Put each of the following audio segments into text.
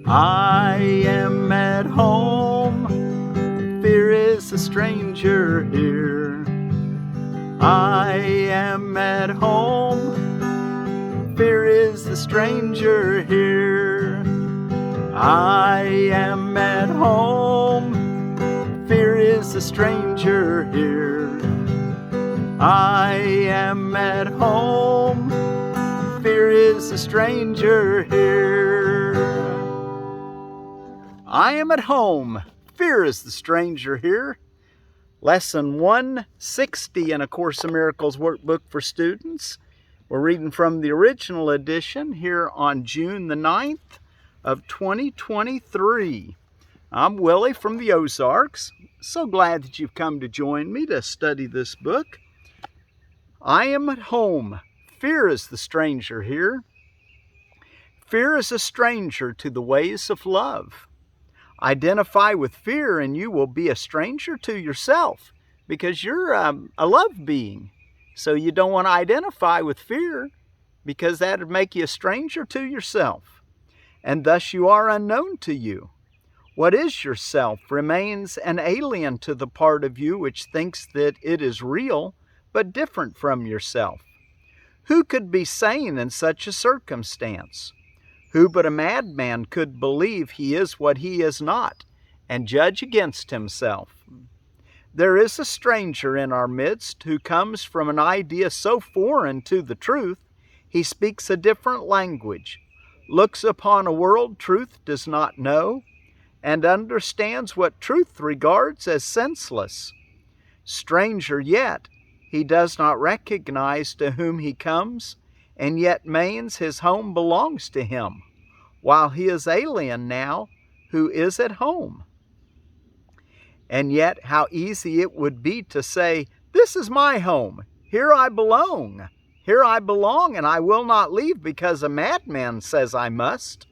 I am at home, fear is a stranger here. I am at home, fear is a stranger here. I am at home, fear is a stranger here. I am at home, fear is a stranger here. I am at home, fear is the stranger here. Lesson 160 in A Course in Miracles workbook for students. We're reading from the original edition here on June the 9th of 2023. I'm Willie from the Ozarks. So glad that you've come to join me to study this book. I am at home. Fear is the stranger here. Fear is a stranger to the ways of love. Identify with fear and you will be a stranger to yourself because you're a love being. So you don't want to identify with fear because that would make you a stranger to yourself. And thus you are unknown to you. What is yourself remains an alien to the part of you which thinks that it is real but different from yourself. Who could be sane in such a circumstance? Who but a madman could believe he is what he is not, and judge against himself? There is a stranger in our midst who comes from an idea so foreign to the truth, he speaks a different language, looks upon a world truth does not know, and understands what truth regards as senseless. Stranger yet, he does not recognize to whom he comes, and yet mains his home belongs to him, while he is alien now who is at home. And yet how easy it would be to say, this is my home, here I belong, and I will not leave because a madman says I must.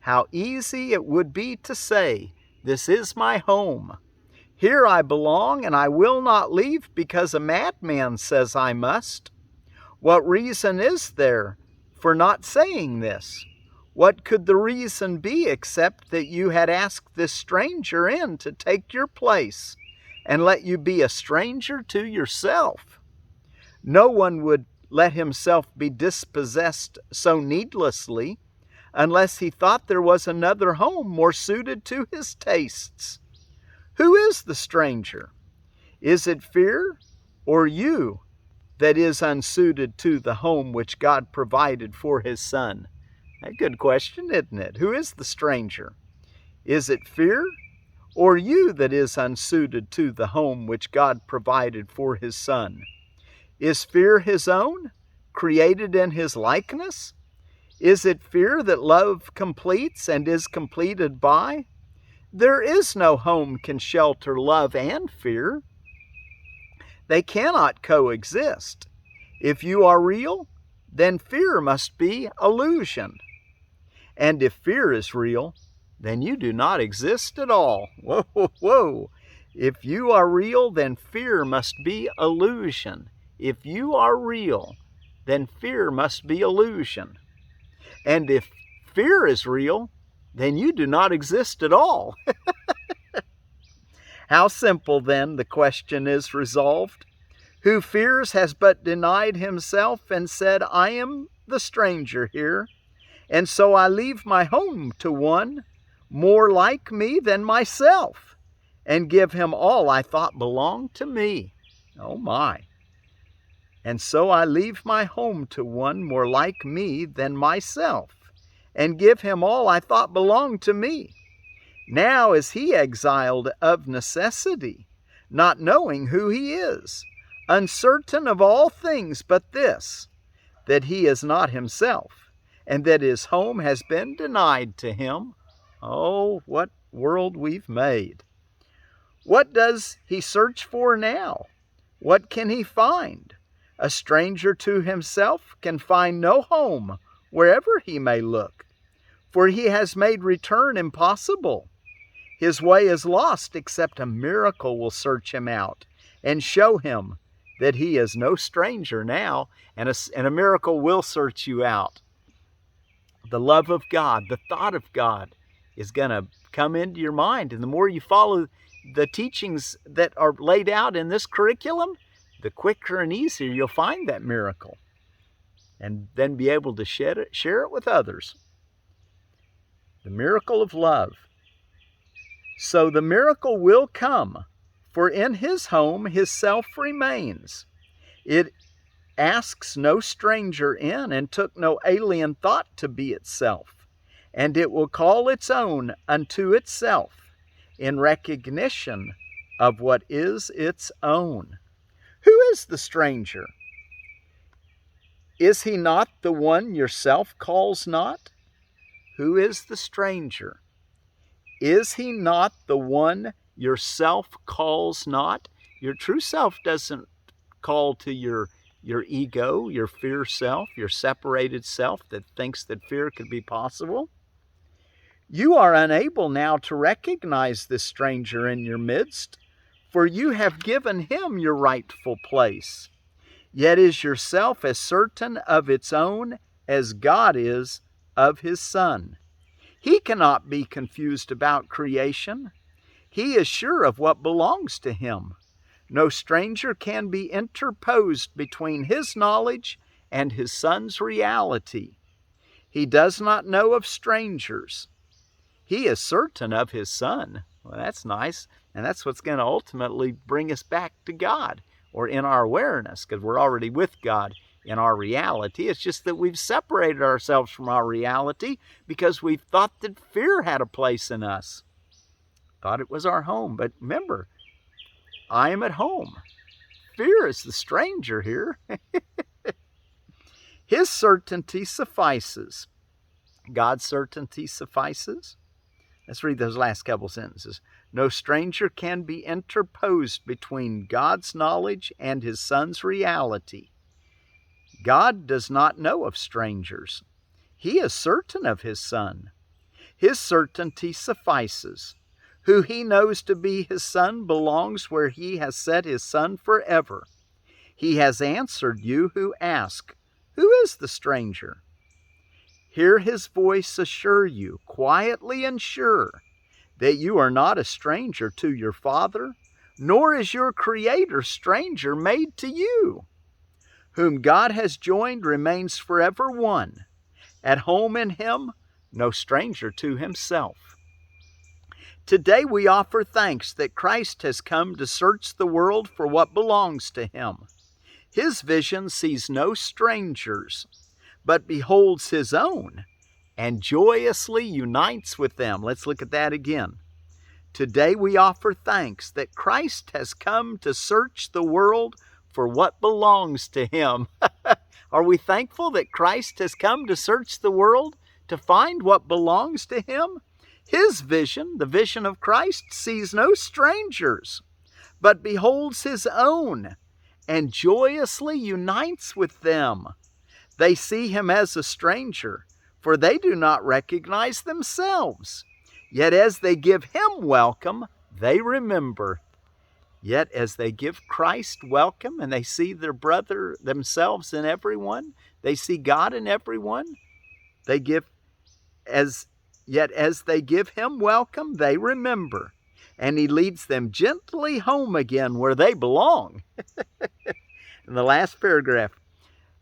How easy it would be to say, this is my home, here I belong, and I will not leave because a madman says I must. What reason is there for not saying this? What could the reason be except that you had asked this stranger in to take your place and let you be a stranger to yourself? No one would let himself be dispossessed so needlessly unless he thought there was another home more suited to his tastes. Who is the stranger? Is it fear or you that is unsuited to the home which God provided for his Son? A good question, isn't it? Who is the stranger? Is it fear or you that is unsuited to the home which God provided for his Son? Is fear his own, created in his likeness? Is it fear that love completes and is completed by? There is no home can shelter love and fear. They cannot coexist. If you are real, then fear must be illusion. And if fear is real, then you do not exist at all. Whoa, whoa, whoa. If you are real, then fear must be illusion. If you are real, then fear must be illusion. And if fear is real, then you do not exist at all. How simple, then, the question is resolved. Who fears has but denied himself and said, I am the stranger here, and so I leave my home to one more like me than myself, and give him all I thought belonged to me. Oh my. And so I leave my home to one more like me than myself, and give him all I thought belonged to me. Now is he exiled of necessity, not knowing who he is, uncertain of all things but this, that he is not himself, and that his home has been denied to him. Oh, what world we've made. What does he search for now? What can he find? A stranger to himself can find no home wherever he may look, for he has made return impossible. His way is lost, except a miracle will search him out and show him that he is no stranger now, and a miracle will search you out. The love of God, the thought of God, is going to come into your mind. And the more you follow the teachings that are laid out in this curriculum, the quicker and easier you'll find that miracle, and then be able to share it with others. The miracle of love. So the miracle will come, for in his home his self remains. It asks no stranger in, and took no alien thought to be itself. And it will call its own unto itself, in recognition of what is its own. Who is the stranger? Is he not the one yourself calls not? Who is the stranger? Is he not the one yourself calls not? Your true self doesn't call to your ego, your fear self, your separated self that thinks that fear could be possible. You are unable now to recognize this stranger in your midst, for you have given him your rightful place. Yet is yourself as certain of its own as God is of his Son. He cannot be confused about creation. He is sure of what belongs to him. No stranger can be interposed between his knowledge and his Son's reality. He does not know of strangers. He is certain of his Son. Well, that's nice. And that's what's going to ultimately bring us back to God, or in our awareness, because we're already with God in our reality. It's just that we've separated ourselves from our reality because we've thought that fear had a place in us. Thought it was our home. But remember, I am at home. Fear is the stranger here. His certainty suffices. God's certainty suffices. Let's read those last couple sentences. No stranger can be interposed between God's knowledge and his Son's reality. God does not know of strangers. He is certain of his Son. His certainty suffices. Who he knows to be his Son belongs where he has set his Son forever. He has answered you who ask, who is the stranger? Hear his voice assure you, quietly and sure, that you are not a stranger to your Father, nor is your Creator stranger made to you. Whom God has joined remains forever one, at home in him, no stranger to himself. Today we offer thanks that Christ has come to search the world for what belongs to him. His vision sees no strangers, but beholds his own, and joyously unites with them. Let's look at that again. Today we offer thanks that Christ has come to search the world for what belongs to him. Are we thankful that Christ has come to search the world to find what belongs to him? His vision, the vision of Christ, sees no strangers, but beholds his own, and joyously unites with them. They see him as a stranger, for they do not recognize themselves. Yet as they give him welcome, they remember. Yet as they give Christ welcome, and they see their brother themselves in everyone, they see God in everyone, yet as they give him welcome, they remember. And he leads them gently home again where they belong. In the last paragraph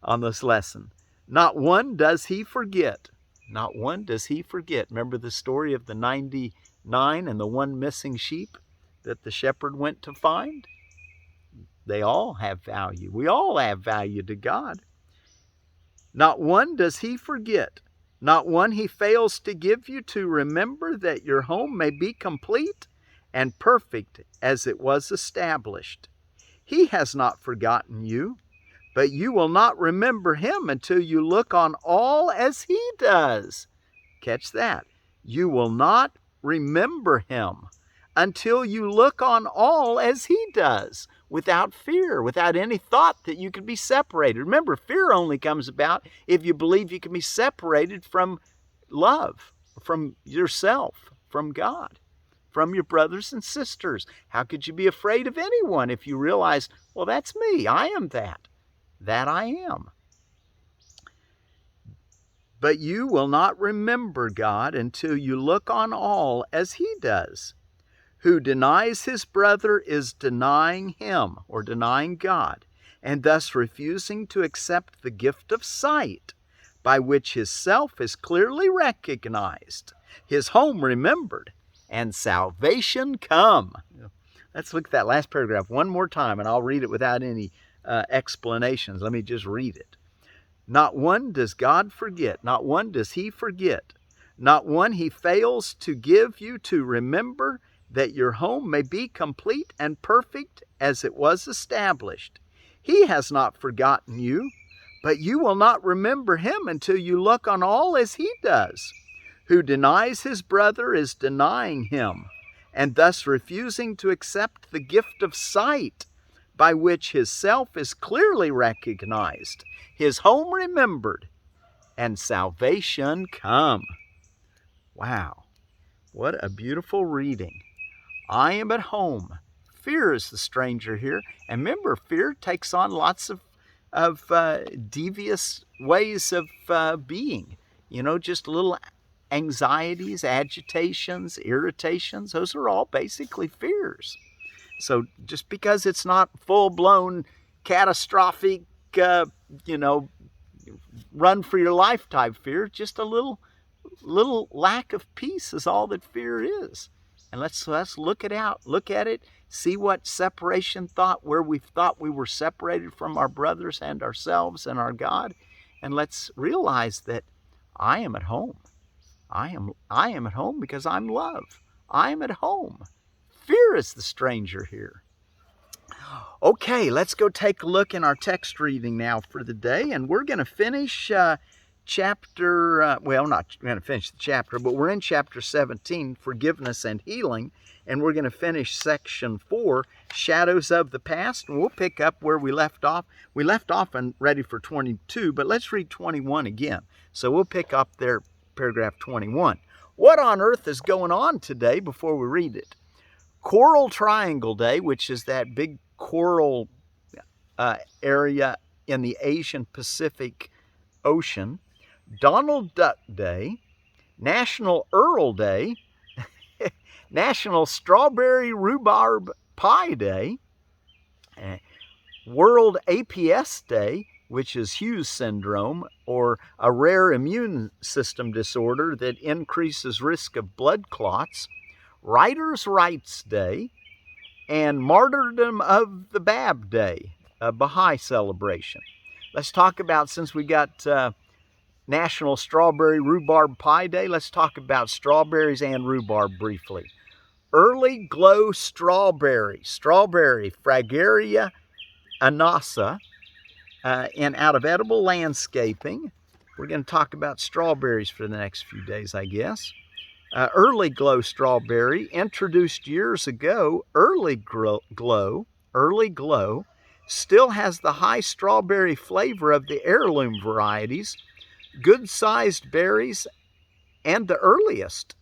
on this lesson, not one does he forget. Not one does he forget. Remember the story of the 99 and the one missing sheep that the shepherd went to find? They all have value. We all have value to God. Not one does he forget. Not one he fails to give you to remember that your home may be complete and perfect as it was established. He has not forgotten you, but you will not remember him until you look on all as he does. Catch that. You will not remember him until you look on all as he does, without fear, without any thought that you could be separated. Remember, fear only comes about if you believe you can be separated from love, from yourself, from God, from your brothers and sisters. How could you be afraid of anyone if you realize, well, that's me, I am that. That I am. But you will not remember God until you look on all as he does. Who denies his brother is denying him, or denying God, and thus refusing to accept the gift of sight, by which his self is clearly recognized, his home remembered, and salvation come. Let's look at that last paragraph one more time, and I'll read it without any explanations. Let me just read it. Not one does God forget, not one does he forget, not one he fails to give you to remember, that your home may be complete and perfect as it was established. He has not forgotten you, but you will not remember him until you look on all as he does. Who denies his brother is denying him, and thus refusing to accept the gift of sight, by which his self is clearly recognized, his home remembered, and salvation come. Wow, what a beautiful reading. I am at home. Fear is the stranger here. And remember, fear takes on lots of devious ways of being. You know, just little anxieties, agitations, irritations. Those are all basically fears. So just because it's not full-blown, catastrophic, run for your life type fear, just a little lack of peace is all that fear is. And let's look at it, see what separation thought, where we thought we were separated from our brothers and ourselves and our God, and let's realize that I am at home. I am at home because I'm love. I am at home. Fear is the stranger here. Okay, let's go take a look in our text reading now for the day, and we're going to finish chapter, not going to finish the chapter, but we're in chapter 17, Forgiveness and Healing, and we're going to finish section 4, Shadows of the Past, and we'll pick up where we left off. We left off and ready for 22, but let's read 21 again. So we'll pick up there, paragraph 21. What on earth is going on today before we read it? Coral Triangle Day, which is that big coral area in the Asian Pacific Ocean. Donald Duck Day, National Earl Day, National Strawberry-Rhubarb Pie Day, World APS Day, which is Hughes syndrome, or a rare immune system disorder that increases risk of blood clots, Writers' Rights Day, and Martyrdom of the Bab Day, a Bahai celebration. Let's talk about, since we got National Strawberry-Rhubarb Pie Day, let's talk about strawberries and rhubarb briefly. Earliglow Strawberry, Fragaria, annassa, and out of edible landscaping. We're going to talk about strawberries for the next few days, I guess. Earliglow Strawberry, introduced years ago, Earlyglow, still has the high strawberry flavor of the heirloom varieties, good-sized berries, and the earliest.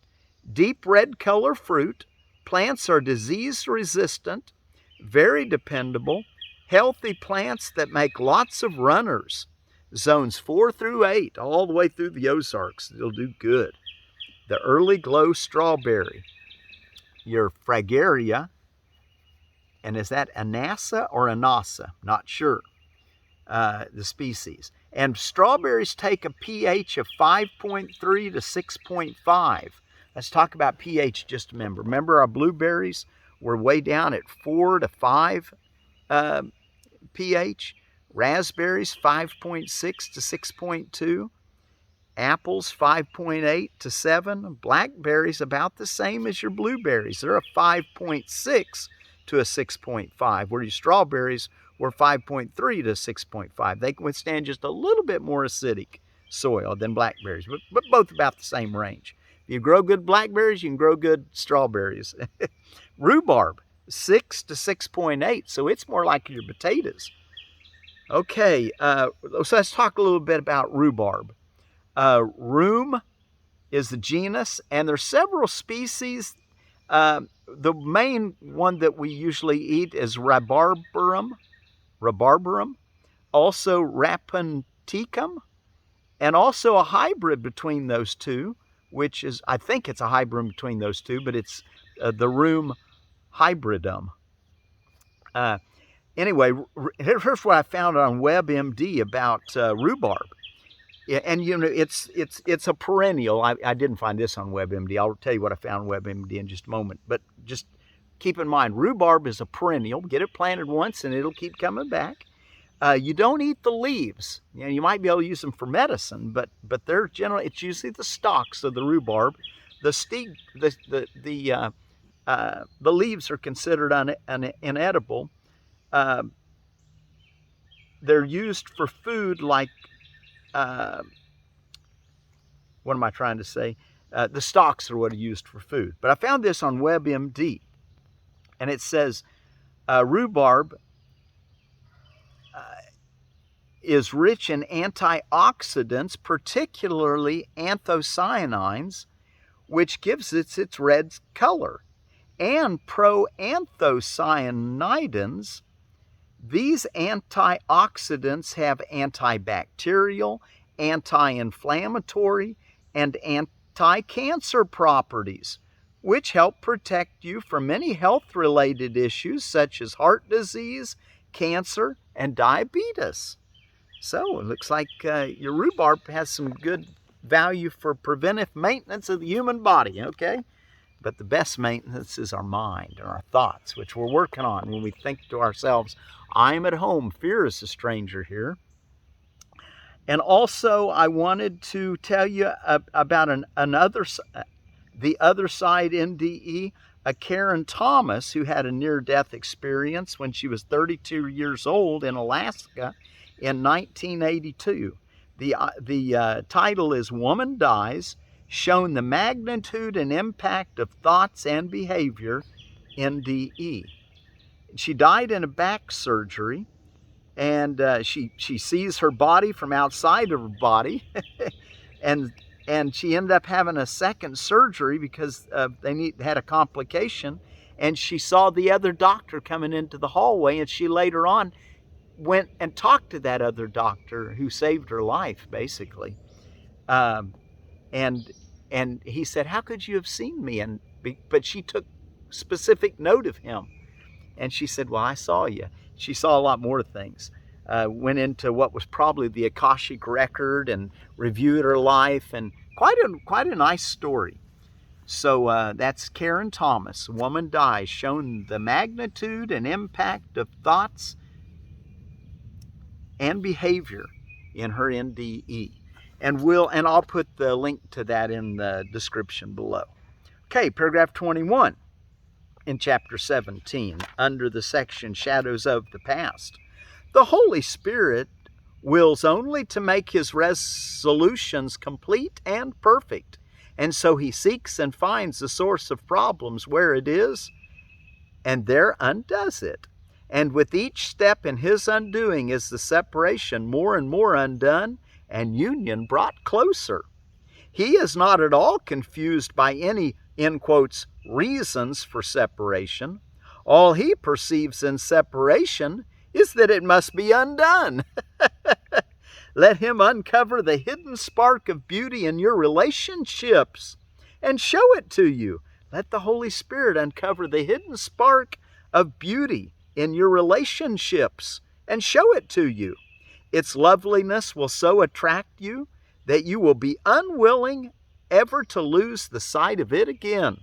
Deep red color fruit, plants are disease-resistant, very dependable, healthy plants that make lots of runners. Zones 4 through 8, all the way through the Ozarks, they'll do good. The Earlyglow Strawberry, your Fragaria, and is that annassa or annassa? Not sure, the species. And strawberries take a pH of 5.3 to 6.5. Let's talk about pH just a minute. Remember our blueberries were way down at 4 to 5 pH. Raspberries 5.6 to 6.2. Apples 5.8 to 7. Blackberries about the same as your blueberries. They're a 5.6 to a 6.5, where your strawberries were 5.3 to 6.5. They can withstand just a little bit more acidic soil than blackberries, but both about the same range. If you grow good blackberries, you can grow good strawberries. Rhubarb, 6 to 6.8, so it's more like your potatoes. Okay, so let's talk a little bit about rhubarb. Rheum is the genus, and there's several species. The main one that we usually eat is rabarbarum, also rapunticum, and also a hybrid between those two, which is, I think it's a hybrid between those two, but it's the rheum hybridum. Anyway, here's what I found on WebMD about rhubarb. Yeah, and you know, it's a perennial. I didn't find this on WebMD. I'll tell you what I found on WebMD in just a moment. But just keep in mind, rhubarb is a perennial. Get it planted once and it'll keep coming back. You don't eat the leaves. You know, you might be able to use them for medicine, but they're generally, it's usually the stalks of the rhubarb. The leaves are considered inedible. They're used for food like, what am I trying to say? The stalks are what are used for food. But I found this on WebMD, and it says rhubarb is rich in antioxidants, particularly anthocyanins, which gives it its red color, and proanthocyanidins. These antioxidants have antibacterial, anti-inflammatory, and anti-cancer properties, which help protect you from many health-related issues such as heart disease, cancer, and diabetes. So it looks like your rhubarb has some good value for preventive maintenance of the human body, okay? But the best maintenance is our mind and our thoughts, which we're working on when we think to ourselves, I'm at home, fear is a stranger here. And also, I wanted to tell you about the other side NDE, a Karen Thomas who had a near-death experience when she was 32 years old in Alaska in 1982. The title is Woman Dies, Shown the Magnitude and Impact of Thoughts and Behavior, NDE. She died in a back surgery, and she sees her body from outside of her body, and she ended up having a second surgery because they had a complication, and she saw the other doctor coming into the hallway, and she later on went and talked to that other doctor who saved her life, basically. And he said, how could you have seen me? But she took specific note of him. And she said, well, I saw you. She saw a lot more things. Went into what was probably the Akashic record and reviewed her life, and quite a nice story. So that's Karen Thomas, Woman Dies, Shown the Magnitude and Impact of Thoughts and Behavior in her NDE. And I'll put the link to that in the description below. Okay, paragraph 21 in chapter 17, under the section Shadows of the Past. The Holy Spirit wills only to make his resolutions complete and perfect, and so he seeks and finds the source of problems where it is, and there undoes it. And with each step in his undoing is the separation more and more undone, and union brought closer. He is not at all confused by any, in quotes, reasons for separation. All he perceives in separation is that it must be undone. Let him uncover the hidden spark of beauty in your relationships and show it to you. Let the Holy Spirit uncover the hidden spark of beauty in your relationships and show it to you. Its loveliness will so attract you that you will be unwilling ever to lose the sight of it again.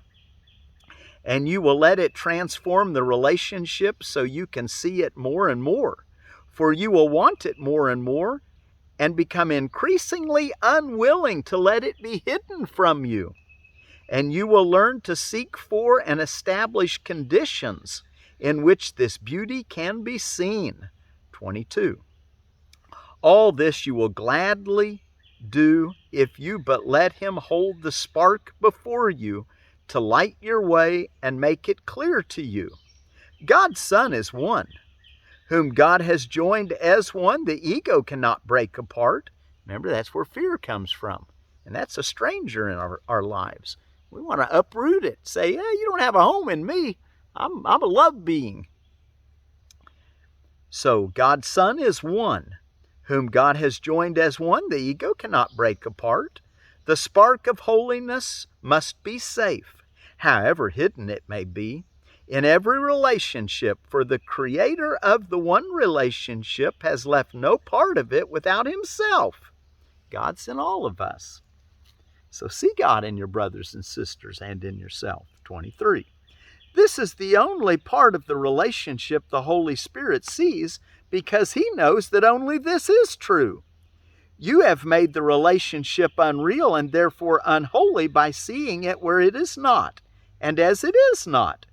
And you will let it transform the relationship so you can see it more and more. For you will want it more and more and become increasingly unwilling to let it be hidden from you. And you will learn to seek for and establish conditions in which this beauty can be seen. 22. All this you will gladly do if you but let him hold the spark before you to light your way and make it clear to you. God's Son is one. Whom God has joined as one, the ego cannot break apart. Remember, that's where fear comes from. And that's a stranger in our lives. We want to uproot it. Say, yeah, you don't have a home in me. I'm a love being. So God's Son is one. whom God has joined as one, the ego cannot break apart. The spark of holiness must be safe, however hidden it may be, in every relationship, for the creator of the one relationship has left no part of it without himself. God's in all of us. So see God in your brothers and sisters and in yourself. 23. This is the only part of the relationship the Holy Spirit sees, because he knows that only this is true. You have made the relationship unreal and therefore unholy by seeing it where it is not, and as it is not.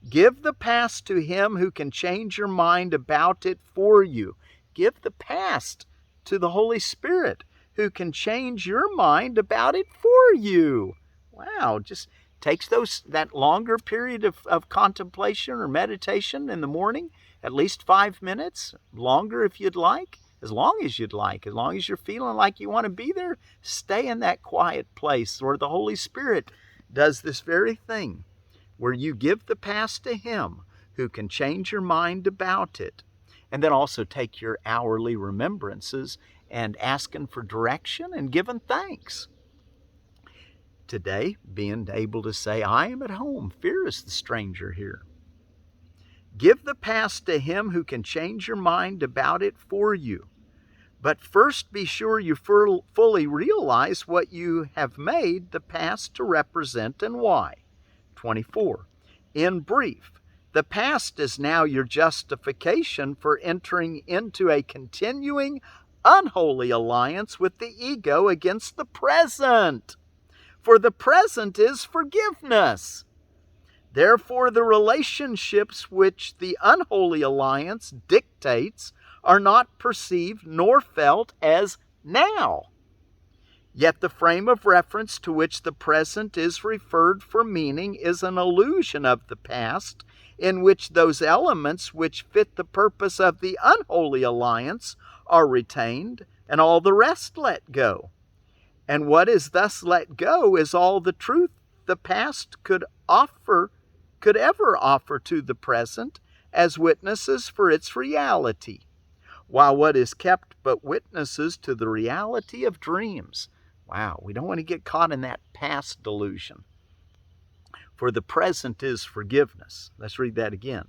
Give the past to him who can change your mind about it for you. Give the past to the Holy Spirit who can change your mind about it for you. Wow, just takes that longer period of contemplation or meditation in the morning, at least 5 minutes, longer if you'd like. As long as you'd like, as long as you're feeling like you want to be there, stay in that quiet place where the Holy Spirit does this very thing, where you give the past to him who can change your mind about it. And then also take your hourly remembrances and asking for direction and giving thanks. Today, being able to say, I am at home, fear is the stranger here. Give the past to him who can change your mind about it for you. But first be sure you fully realize what you have made the past to represent and why. 24. In brief, the past is now your justification for entering into a continuing unholy alliance with the ego against the present. For the present is forgiveness. Therefore, the relationships which the unholy alliance dictates are not perceived nor felt as now. Yet the frame of reference to which the present is referred for meaning is an illusion of the past, in which those elements which fit the purpose of the unholy alliance are retained, and all the rest let go. And what is thus let go is all the truth the past could ever offer to the present as witnesses for its reality, while what is kept but witnesses to the reality of dreams. Wow, we don't want to get caught in that past delusion. For the present is forgiveness. Let's read that again.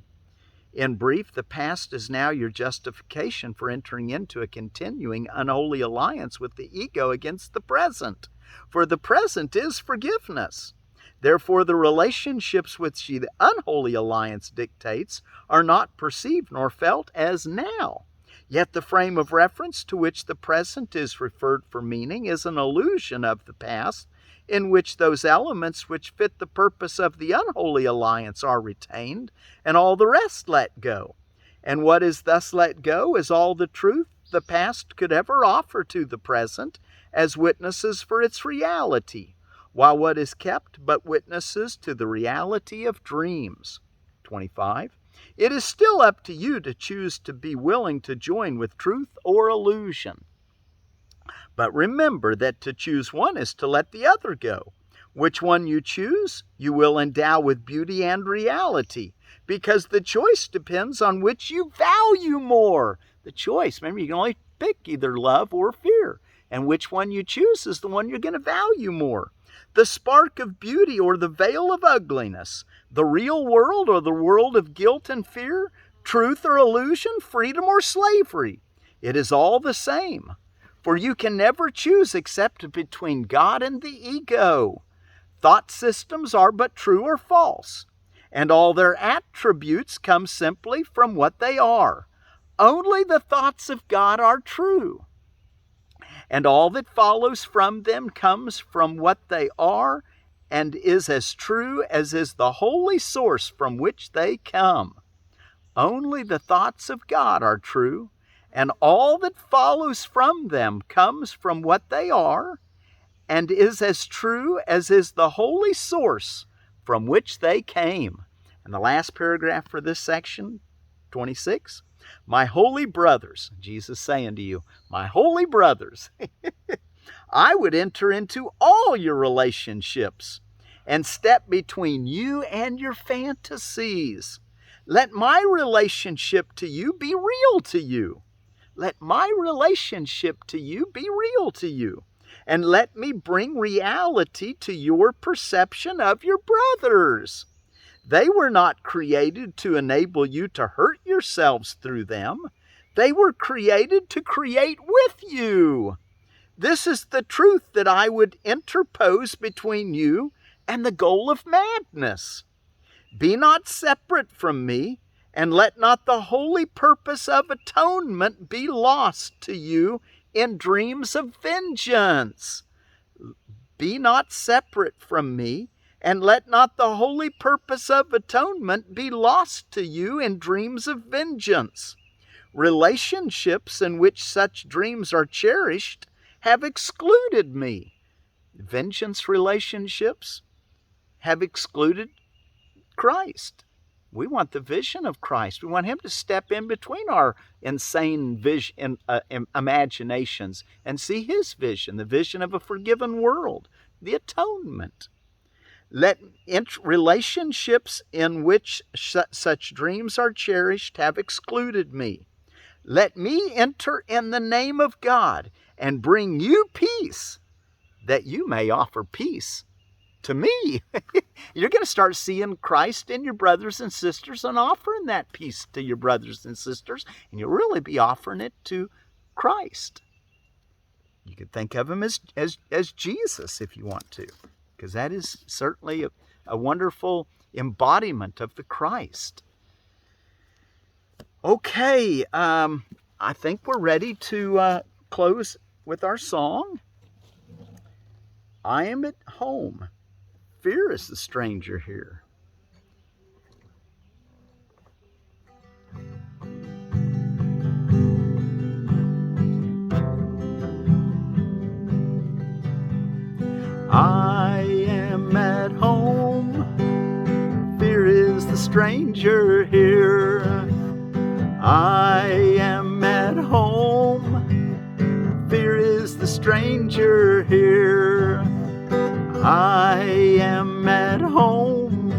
In brief, the past is now your justification for entering into a continuing unholy alliance with the ego against the present. For the present is forgiveness. Therefore, the relationships which the unholy alliance dictates are not perceived nor felt as now. Yet the frame of reference to which the present is referred for meaning is an illusion of the past, in which those elements which fit the purpose of the unholy alliance are retained, and all the rest let go. And what is thus let go is all the truth the past could ever offer to the present as witnesses for its reality, while what is kept but witnesses to the reality of dreams. 25. It is still up to you to choose to be willing to join with truth or illusion. But remember that to choose one is to let the other go. Which one you choose, you will endow with beauty and reality, because the choice depends on which you value more. The choice, remember, you can only pick either love or fear, and which one you choose is the one you're going to value more. The spark of beauty or the veil of ugliness, the real world or the world of guilt and fear, truth or illusion, freedom or slavery. It is all the same. For you can never choose except between God and the ego. Thought systems are but true or false, and all their attributes come simply from what they are. Only the thoughts of God are true, and all that follows from them comes from what they are and is as true as is the holy source from which they come. Only the thoughts of God are true, and all that follows from them comes from what they are, and is as true as is the holy source from which they came. And the last paragraph for this section, 26. My holy brothers, Jesus saying to you, my holy brothers, I would enter into all your relationships and step between you and your fantasies. Let my relationship to you be real to you. Let my relationship to you be real to you. And let me bring reality to your perception of your brothers. They were not created to enable you to hurt yourselves through them. They were created to create with you. This is the truth that I would interpose between you and the goal of madness. Be not separate from me, and let not the holy purpose of atonement be lost to you in dreams of vengeance. Be not separate from me, and let not the holy purpose of atonement be lost to you in dreams of vengeance. Relationships in which such dreams are cherished have excluded me. Vengeance relationships have excluded Christ. We want the vision of Christ. We want him to step in between our insane imaginations and see his vision, the vision of a forgiven world, the atonement. Let relationships in which such dreams are cherished have excluded me. Let me enter in the name of God and bring you peace, that you may offer peace to me. You're going to start seeing Christ in your brothers and sisters and offering that peace to your brothers and sisters, and you'll really be offering it to Christ. You could think of him as Jesus if you want to, because that is certainly a wonderful embodiment of the Christ. Okay, I think we're ready to close with our song. I am at home. Fear is the stranger here. I am at home. Fear is the stranger here. I am at home. Fear is the stranger here. I am at home.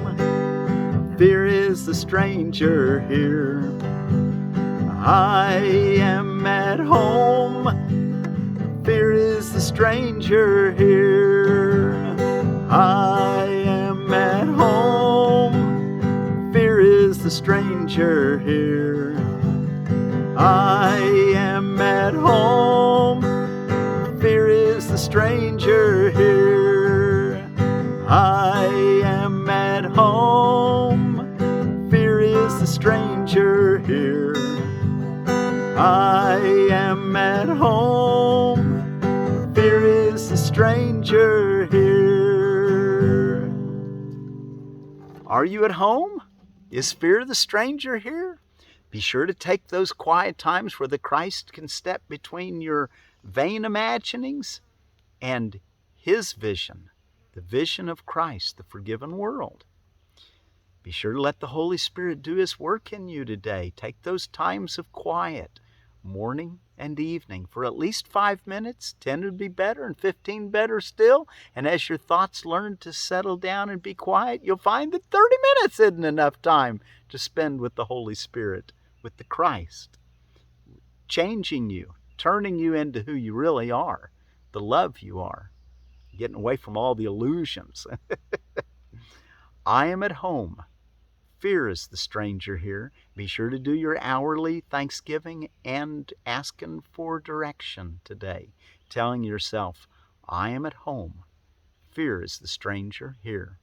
Fear is the stranger here. I am at home. Fear is the stranger here. I am at home. Fear is the stranger here. I am at home. Fear is the stranger here. I am at home. Fear is the stranger here. I am at home. Fear is the stranger here. Are you at home? Is fear the stranger here? Be sure to take those quiet times where the Christ can step between your vain imaginings and his vision, the vision of Christ, the forgiven world. Be sure to let the Holy Spirit do his work in you today. Take those times of quiet, morning and evening, for at least 5 minutes. 10 would be better, and 15 better still. And as your thoughts learn to settle down and be quiet, you'll find that 30 minutes isn't enough time to spend with the Holy Spirit, with the Christ, changing you, turning you into who you really are, the love you are, getting away from all the illusions. I am at home. Fear is the stranger here. Be sure to do your hourly thanksgiving and asking for direction today, telling yourself, I am at home. Fear is the stranger here.